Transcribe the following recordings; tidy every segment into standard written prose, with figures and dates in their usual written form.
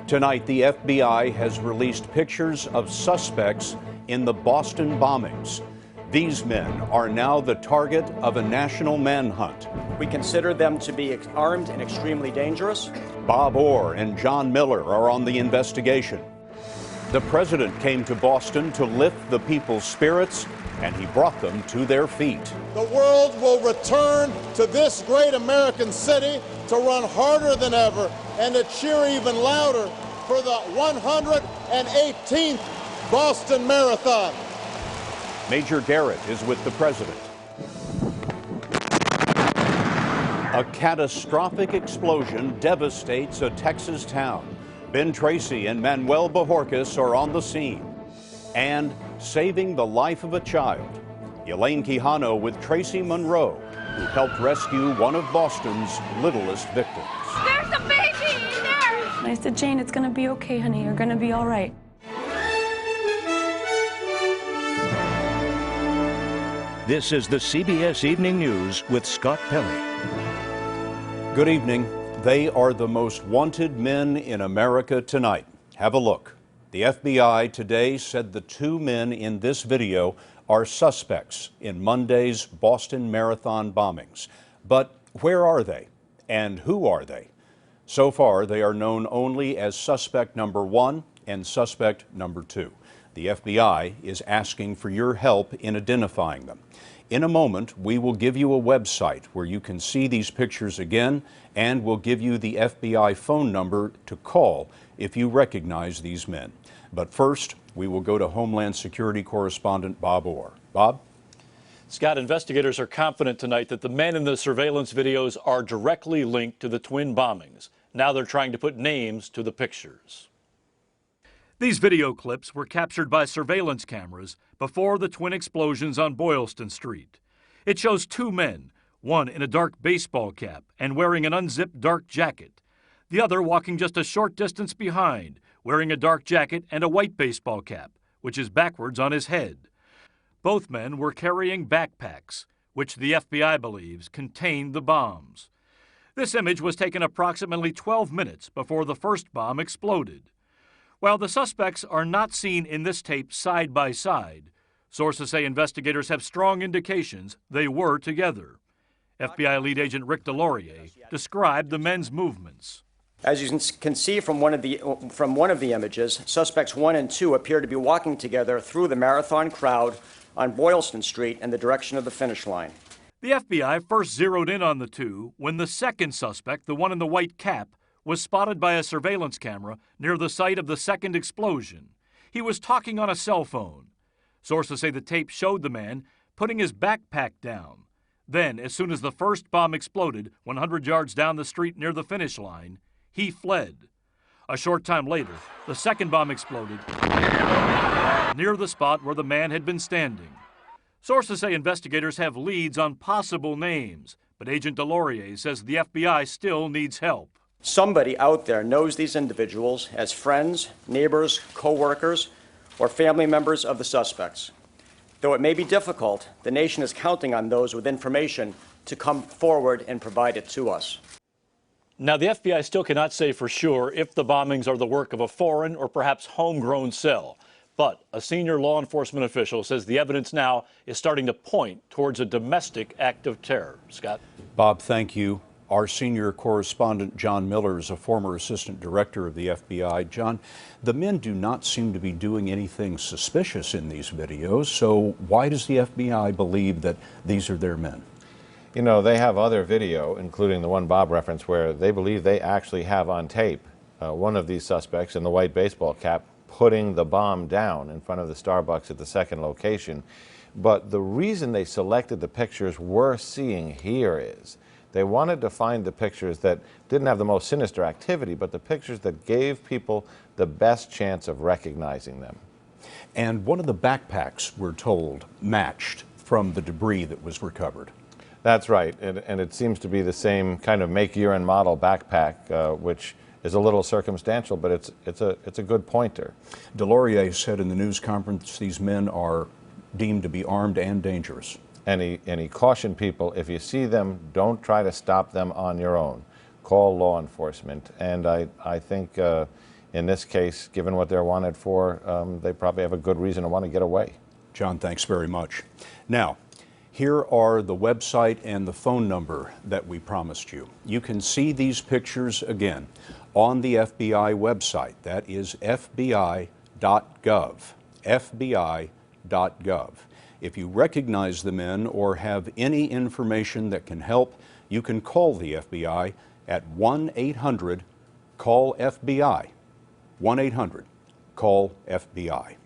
Tonight, the FBI has released pictures of suspects in the Boston bombings. These men are now the target of a national manhunt. We consider them to be armed and extremely dangerous. Bob Orr and John Miller are on the investigation. The president came to Boston to lift the people's spirits, and he brought them to their feet. The world will return to this great American city to run harder than ever and to cheer even louder for the 118th Boston Marathon. Major Garrett is with the president. A catastrophic explosion devastates a Texas town. Ben Tracy and Manuel Bojorquez are on the scene. And saving the life of a child. Elaine Quijano with Tracy Monroe, who helped rescue one of Boston's littlest victims. There's a baby in there! And I said, Jane, it's gonna be okay, honey. You're gonna be all right. This is the CBS Evening News with Scott Pelley. Good evening. They are the most wanted men in America tonight. Have a look. The FBI today said the two men in this video are suspects in Monday's Boston Marathon bombings. But where are they? And who are they? So far, they are known only as suspect number 1 and suspect number 2. The FBI is asking for your help in identifying them. In a moment, we will give you a website where you can see these pictures again, and we'll give you the FBI phone number to call if you recognize these men. But first, we will go to Homeland Security correspondent Bob Orr. Bob? Scott, investigators are confident tonight that the men in the surveillance videos are directly linked to the twin bombings. Now they're trying to put names to the pictures. These video clips were captured by surveillance cameras before the twin explosions on Boylston Street. It shows two men, one in a dark baseball cap and wearing an unzipped dark jacket, the other walking just a short distance behind, wearing a dark jacket and a white baseball cap, which is backwards on his head. Both men were carrying backpacks, which the FBI believes contained the bombs. This image was taken approximately 12 minutes before the first bomb exploded. While the suspects are not seen in this tape side by side, sources say investigators have strong indications they were together. FBI lead agent Rick Delorier described the men's movements. As you can see from one of the images, suspects 1 and 2 appear to be walking together through the marathon crowd on Boylston Street in the direction of the finish line. The FBI first zeroed in on the two when the second suspect, the one in the white cap, was spotted by a surveillance camera near the site of the second explosion. He was talking on a cell phone. Sources say the tape showed the man putting his backpack down. Then, as soon as the first bomb exploded 100 yards down the street near the finish line, he fled. A short time later, the second bomb exploded near the spot where the man had been standing. Sources say investigators have leads on possible names, but Agent Delorier says the FBI still needs help. Somebody out there knows these individuals as friends, neighbors, co-workers, or family members of the suspects. Though it may be difficult, the nation is counting on those with information to come forward and provide it to us. Now, the FBI still cannot say for sure if the bombings are the work of a foreign or perhaps homegrown cell. But a senior law enforcement official says the evidence now is starting to point towards a domestic act of terror. Scott? Bob, thank you. Our senior correspondent, John Miller, is a former assistant director of the FBI. John, the men do not seem to be doing anything suspicious in these videos, so why does the FBI believe that these are their men? You know, they have other video, including the one Bob referenced, where they believe they actually have on tape one of these suspects in the white baseball cap putting the bomb down in front of the Starbucks at the second location. But the reason they selected the pictures we're seeing here is they wanted to find the pictures that didn't have the most sinister activity, but the pictures that gave people the best chance of recognizing them. And one of the backpacks, we're told, matched from the debris that was recovered. That's right, and it seems to be the same kind of make, year, and model backpack, which is a little circumstantial, but it's a good pointer. Delorier said in the news conference these men are deemed to be armed and dangerous. And he cautioned people, if you see them, don't try to stop them on your own. Call law enforcement. And I think In this case, given what they're wanted for, they probably have a good reason to want to get away. John, thanks very much. Now, here are the website and the phone number that we promised you. You can see these pictures again on the FBI website. That is fbi.gov, fbi.gov. If you recognize the men or have any information that can help, you can call the FBI at 1-800-CALL-FBI, 1-800-CALL-FBI.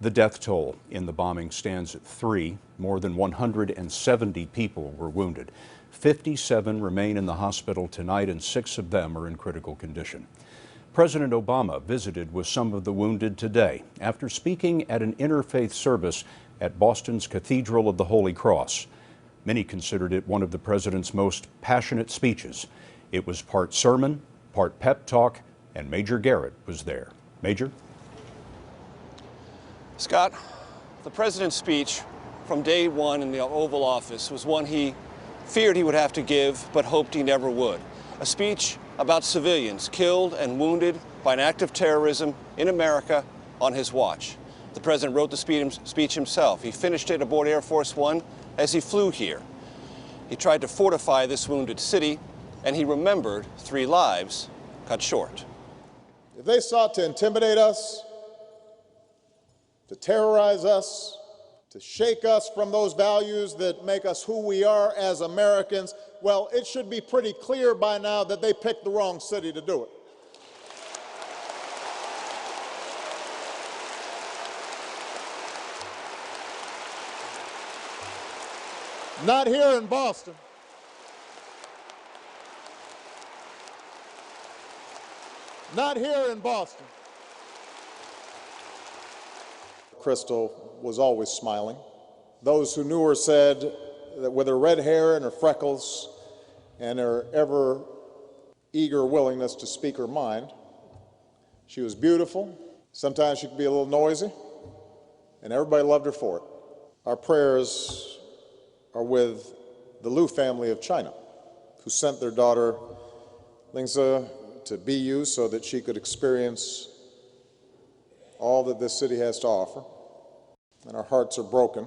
The death toll in the bombing stands at 3. More than 170 people were wounded. 57 remain in the hospital tonight, and 6 of them are in critical condition. President Obama visited with some of the wounded today after speaking at an interfaith service at Boston's Cathedral of the Holy Cross. Many considered it one of the president's most passionate speeches. It was part sermon, part pep talk, and Major Garrett was there. Major? Scott, the president's speech from day one in the Oval Office was one he feared he would have to give, but hoped he never would. A speech about civilians killed and wounded by an act of terrorism in America on his watch. The president wrote the speech himself. He finished it aboard Air Force One as he flew here. He tried to fortify this wounded city, and he remembered 3 lives cut short. If they sought to intimidate us, to terrorize us, to shake us from those values that make us who we are as Americans, well, it should be pretty clear by now that they picked the wrong city to do it. Not here in Boston. Not here in Boston. Crystal was always smiling. Those who knew her said that with her red hair and her freckles and her ever eager willingness to speak her mind, she was beautiful. Sometimes she could be a little noisy, and everybody loved her for it. Our prayers are with the Liu family of China, who sent their daughter Lingzi to BU so that she could experience all that this city has to offer. And our hearts are broken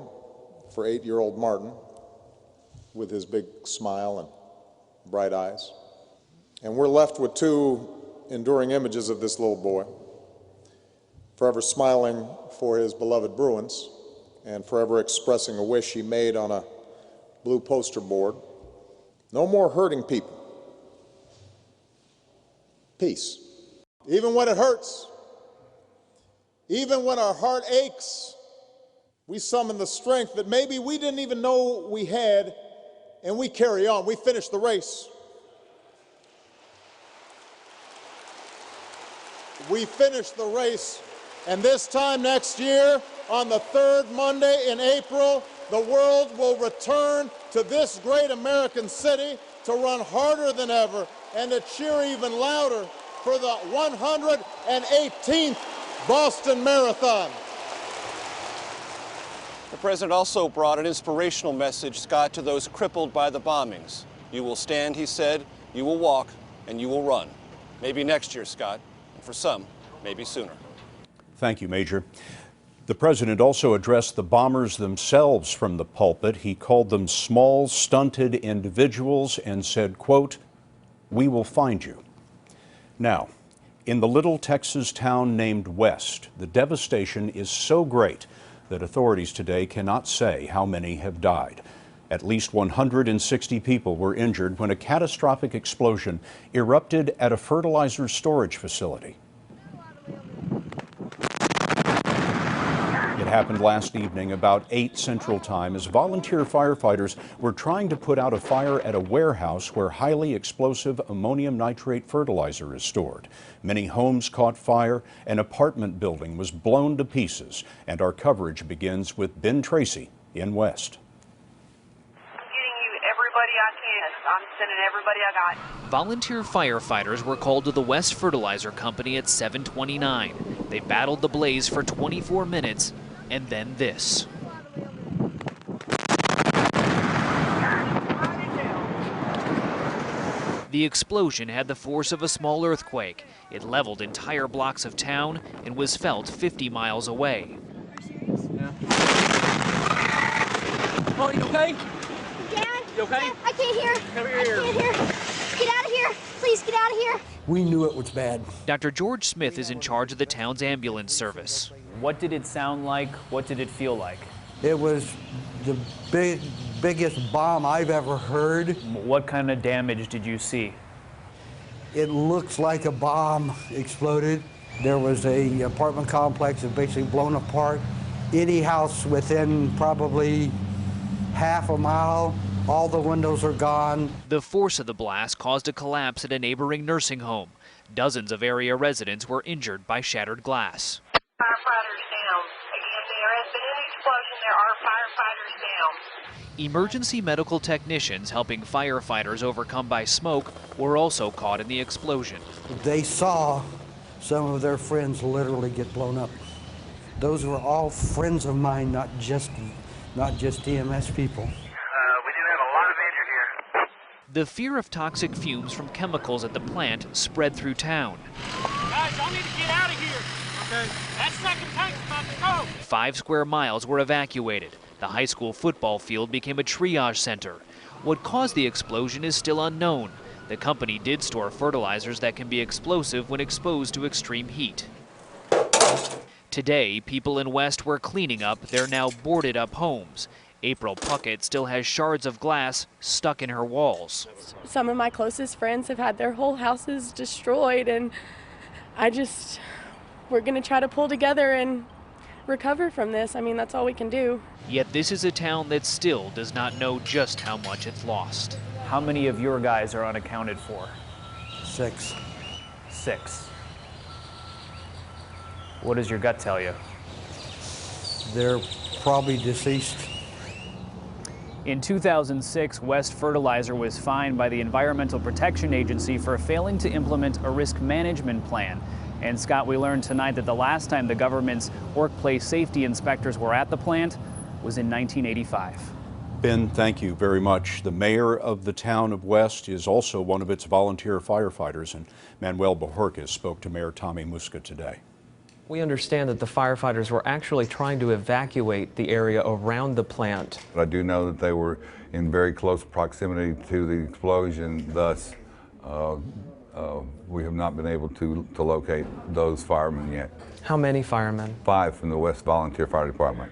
for 8-year-old Martin with his big smile and bright eyes. And we're left with 2 enduring images of this little boy, forever smiling for his beloved Bruins and forever expressing a wish he made on a blue poster board. No more hurting people. Peace. Even when it hurts, even when our heart aches, we summon the strength that maybe we didn't even know we had, and we carry on. We finish the race. We finish the race, and this time next year, on the 3rd Monday in April, the world will return to this great American city to run harder than ever and to cheer even louder for the 118th Boston Marathon. The president also brought an inspirational message, Scott, to those crippled by the bombings. You will stand, he said, you will walk, and you will run. Maybe next year, Scott, and for some, maybe sooner. Thank you, Major. The president also addressed the bombers themselves from the pulpit. He called them small, stunted individuals and said, quote, "We will find you." Now, in the little Texas town named West, the devastation is so great that authorities today cannot say how many have died. At least 160 people were injured when a catastrophic explosion erupted at a fertilizer storage facility. It happened last evening about 8 Central Time as volunteer firefighters were trying to put out a fire at a warehouse where highly explosive ammonium nitrate fertilizer is stored. Many homes caught fire, an apartment building was blown to pieces, and our coverage begins with Ben Tracy in West. I'm getting you everybody I can. I'm sending everybody I got. Volunteer firefighters were called to the West Fertilizer Company at 7:29. They battled the blaze for 24 minutes, and then this. The explosion had the force of a small earthquake. It leveled entire blocks of town and was felt 50 miles away. Oh, you okay? Dad? You okay? I can't hear. Come here. I can't hear. Get out of here. Please get out of here. We knew it was bad. Dr. George Smith is in charge of the town's ambulance service. What did it sound like? What did it feel like? It was the biggest bomb I've ever heard. What kind of damage did you see? It looks like a bomb exploded. There was a apartment complex that basically blown apart. Any house within probably half a mile, all the windows are gone. The force of the blast caused a collapse at a neighboring nursing home. Dozens of area residents were injured by shattered glass. Firefighters down. Again, there has been an explosion. There are firefighters down. Emergency medical technicians helping firefighters overcome by smoke were also caught in the explosion. They saw some of their friends literally get blown up. Those were all friends of mine, not just EMS people. We do have a lot of injured here. The fear of toxic fumes from chemicals at the plant spread through town. Guys, y'all need to get out of here. Okay. That second tank's about to go. 5 square miles were evacuated. The high school football field became a triage center. What caused the explosion is still unknown. The company did store fertilizers that can be explosive when exposed to extreme heat. Today, people in West were cleaning up their now boarded up homes. April Puckett still has shards of glass stuck in her walls. Some of my closest friends have had their whole houses destroyed, and we're going to try to pull together and recover from this. I mean, that's all we can do. Yet this is a town that still does not know just how much it's lost. How many of your guys are unaccounted for? 6. 6. What does your gut tell you? They're probably deceased. In 2006, West Fertilizer was fined by the Environmental Protection Agency for failing to implement a risk management plan. And Scott, we learned tonight that the last time the government's workplace safety inspectors were at the plant was in 1985. Ben, thank you very much. The mayor of the town of West is also one of its volunteer firefighters, and Manuel Bojorquez spoke to Mayor Tommy Musca today. We understand that the firefighters were actually trying to evacuate the area around the plant. I do know that they were in very close proximity to the explosion, thus we have not been able to locate those firemen yet. How many firemen? 5 from the West Volunteer Fire Department.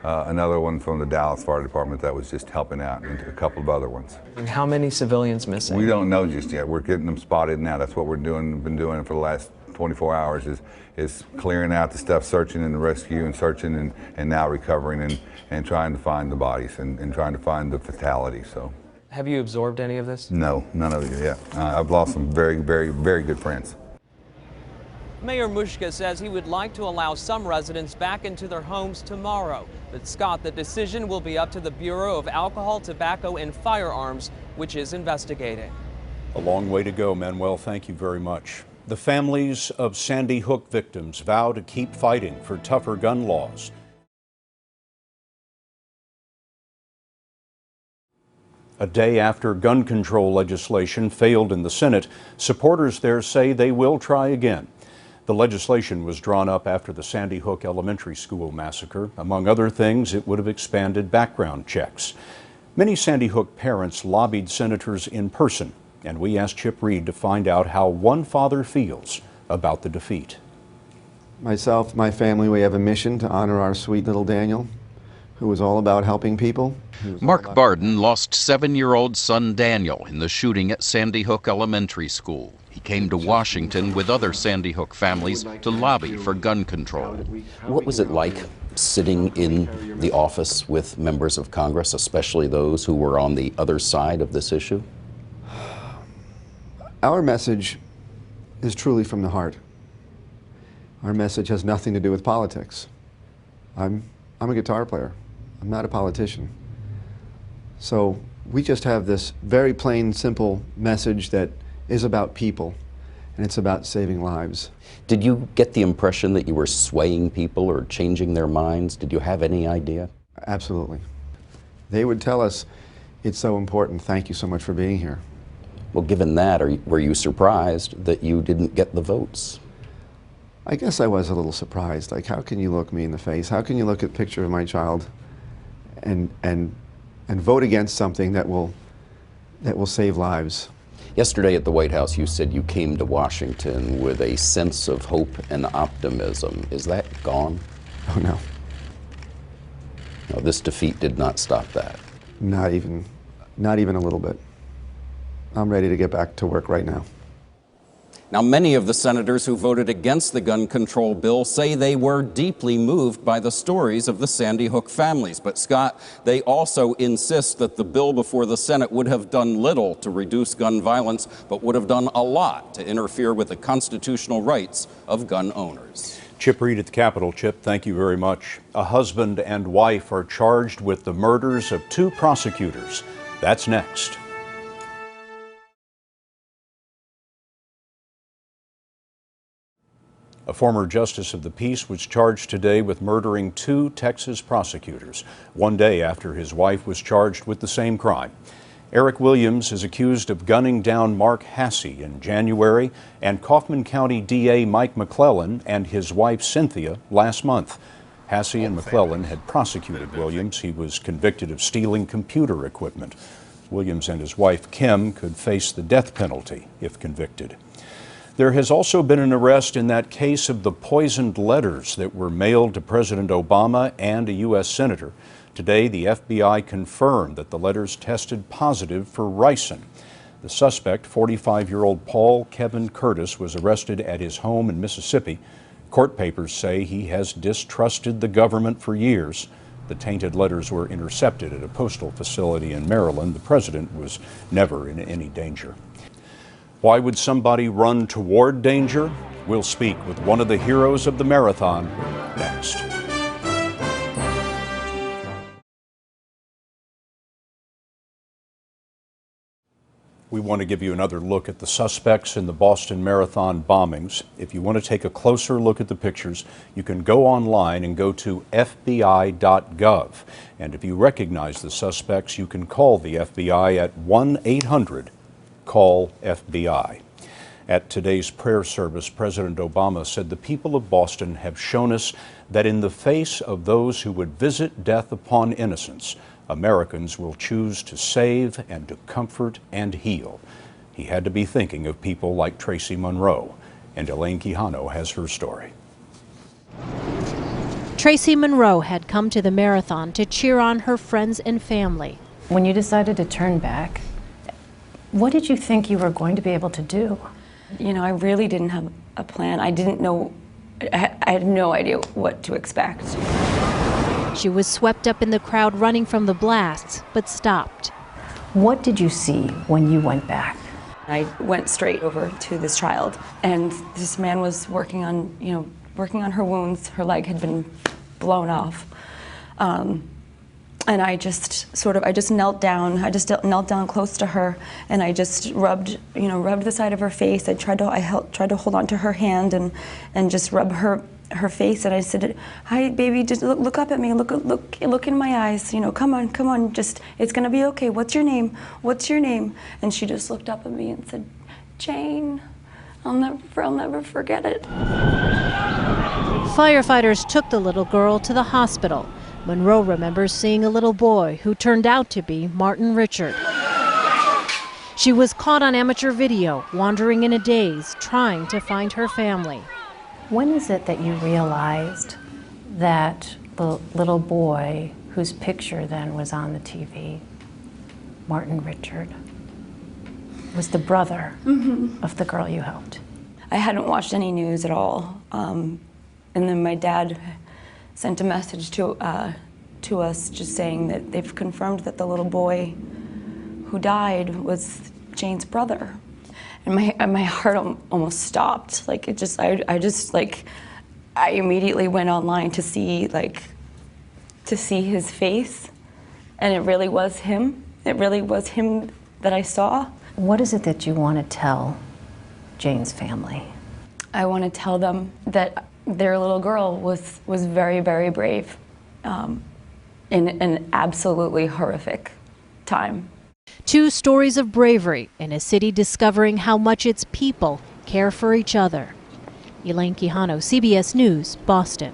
Another one from the Dallas Fire Department that was just helping out, and a couple of other ones. And how many civilians missing? We don't know just yet. We're getting them spotted now. That's what we're doing, been doing for the last 24 hours is clearing out the stuff, searching and rescue and searching and now recovering and trying to find the bodies and trying to find the fatalities. So. Have you absorbed any of this? No, none of it yet. I've lost some very, very, very good friends. Mayor Musca says he would like to allow some residents back into their homes tomorrow. But Scott, the decision will be up to the Bureau of Alcohol, Tobacco, and Firearms, which is investigating. A long way to go, Manuel. Thank you very much. The families of Sandy Hook victims vow to keep fighting for tougher gun laws. A day after gun control legislation failed in the Senate, supporters there say they will try again. The legislation was drawn up after the Sandy Hook Elementary School massacre. Among other things, it would have expanded background checks. Many Sandy Hook parents lobbied senators in person, and we asked Chip Reed to find out how one father feels about the defeat. Myself, my family, we have a mission to honor our sweet little Daniel, who was all about helping people. Mark Barden lost 7-year-old son Daniel in the shooting at Sandy Hook Elementary School. He came to Washington with other Sandy Hook families to lobby for gun control. What was it like sitting in the office with members of Congress, especially those who were on the other side of this issue? Our message is truly from the heart. Our message has nothing to do with politics. I'm a guitar player. I'm not a politician. So we just have this very plain, simple message that is about people, and it's about saving lives. Did you get the impression that you were swaying people or changing their minds? Did you have any idea? Absolutely. They would tell us, it's so important, thank you so much for being here. Well, given that, were you surprised that you didn't get the votes? I guess I was a little surprised. Like, how can you look me in the face? How can you look at a picture of my child and vote against something that will save lives? Yesterday at the White House, you said you came to Washington with a sense of hope and optimism. Is that gone? Oh, no. No, this defeat did not stop that. Not even a little bit. I'm ready to get back to work right now. Now, many of the senators who voted against the gun control bill say they were deeply moved by the stories of the Sandy Hook families. But, Scott, they also insist that the bill before the Senate would have done little to reduce gun violence, but would have done a lot to interfere with the constitutional rights of gun owners. Chip Reid at the Capitol. Chip, thank you very much. A husband and wife are charged with the murders of 2 prosecutors. That's next. A former justice of the peace was charged today with murdering 2 Texas prosecutors, one day after his wife was charged with the same crime. Eric Williams is accused of gunning down Mark Hasse in January and Kaufman County DA Mike McClellan and his wife Cynthia last month. Hasse and McClellan had prosecuted Williams. He was convicted of stealing computer equipment. Williams and his wife Kim could face the death penalty if convicted. There has also been an arrest in that case of the poisoned letters that were mailed to President Obama and a U.S. Senator. Today, the FBI confirmed that the letters tested positive for ricin. The suspect, 45-year-old Paul Kevin Curtis, was arrested at his home in Mississippi. Court papers say he has distrusted the government for years. The tainted letters were intercepted at a postal facility in Maryland. The president was never in any danger. Why would somebody run toward danger? We'll speak with one of the heroes of the marathon next. We want to give you another look at the suspects in the Boston Marathon bombings. If you want to take a closer look at the pictures, you can go online and go to FBI.gov. And if you recognize the suspects, you can call the FBI at 1-800-CALL-FBI. At today's prayer service, President Obama said the people of Boston have shown us that in the face of those who would visit death upon innocence, Americans will choose to save and to comfort and heal. He had to be thinking of people like Tracy Monroe, and Elaine Quijano has her story. Tracy Monroe had come to the marathon to cheer on her friends and family. When you decided to turn back, what did you think you were going to be able to do? You know, I really didn't have a plan. I didn't know, I had no idea what to expect. She was swept up in the crowd running from the blasts, but stopped. What did you see when you went back? I went straight over to this child, and this man was working on her wounds. Her leg had been blown off. And I just knelt down. I just knelt down close to her, and I just rubbed the side of her face. I tried to hold on to her hand and just rub her face. And I said, "Hi, baby, just look up at me. Look in my eyes. You know, come on. Just, it's gonna be okay. What's your name? What's your name?" And she just looked up at me and said, "Jane." I'll never forget it. Firefighters took the little girl to the hospital. Monroe remembers seeing a little boy who turned out to be Martin Richard. She was caught on amateur video, wandering in a daze, trying to find her family. When is it that you realized that the little boy whose picture then was on the TV, Martin Richard, was the brother of the girl you helped? I hadn't watched any news at all. And then my dad sent a message to us just saying that they've confirmed that the little boy who died was Jane's brother. And my heart almost stopped. Like, it just, I immediately went online to see his face, and it really was him. It really was him that I saw. What is it that you want to tell Jane's family? I want to tell them that their little girl was very, very brave in an absolutely horrific time. Two stories of bravery in a city discovering how much its people care for each other. Elaine Quijano, CBS News, Boston.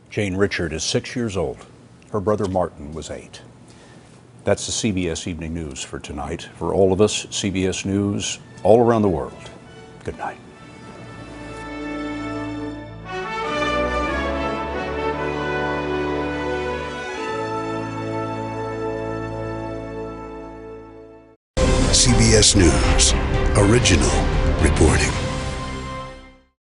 Jane Richard is 6 years old. Her brother Martin was 8. That's the CBS Evening News for tonight. For all of us, CBS News all around the world. Good night. CBS News, original reporting.